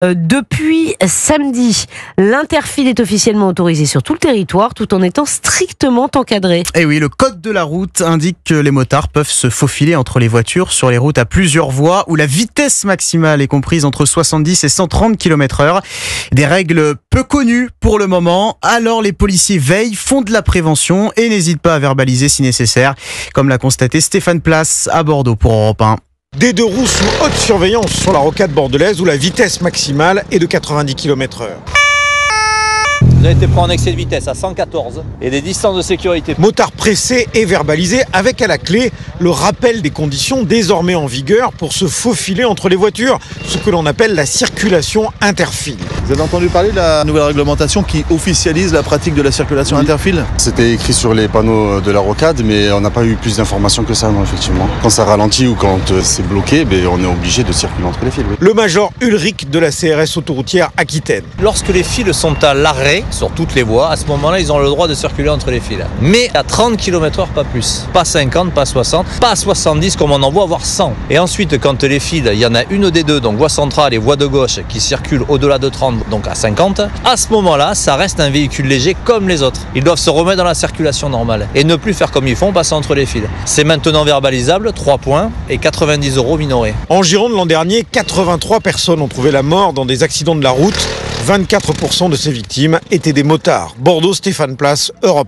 Depuis samedi, l'interfile est officiellement autorisé sur tout le territoire tout en étant strictement encadré. Et oui, le code de la route indique que les motards peuvent se faufiler entre les voitures sur les routes à plusieurs voies où la vitesse maximale est comprise entre 70 et 130 km/h. Des règles peu connues pour le moment, alors les policiers veillent, font de la prévention et n'hésitent pas à verbaliser si nécessaire, comme l'a constaté Stéphane Place à Bordeaux pour Europe 1. Des deux roues sous haute surveillance sur la rocade bordelaise où la vitesse maximale est de 90 km/h. Vous avez été pris en excès de vitesse à 114 et des distances de sécurité. Motard pressé et verbalisé avec à la clé le rappel des conditions désormais en vigueur pour se faufiler entre les voitures, ce que l'on appelle la circulation interfile. Vous avez entendu parler de la nouvelle réglementation qui officialise la pratique de la circulation interfile ? C'était écrit sur les panneaux de la rocade, mais on n'a pas eu plus d'informations que ça, non, effectivement. Quand ça ralentit ou quand c'est bloqué, on est obligé de circuler entre les fils. Oui. Le major Ulrich de la CRS autoroutière Aquitaine. Lorsque les fils sont à l'arrêt sur toutes les voies, à ce moment-là, ils ont le droit de circuler entre les fils. Mais à 30 km/h, pas plus. Pas 50, pas 60, pas 70 comme on en voit, voire 100. Et ensuite, quand les fils, il y en a une des deux, donc voie centrale et voie de gauche, qui circulent au-delà de 30, donc à 50, à ce moment-là, ça reste un véhicule léger comme les autres. Ils doivent se remettre dans la circulation normale et ne plus faire comme ils font, passer entre les fils. C'est maintenant verbalisable, 3 points et 90 € minorés. En Gironde, l'an dernier, 83 personnes ont trouvé la mort dans des accidents de la route. 24% de ces victimes étaient des motards. Bordeaux, Stéphane Place, Europe 1.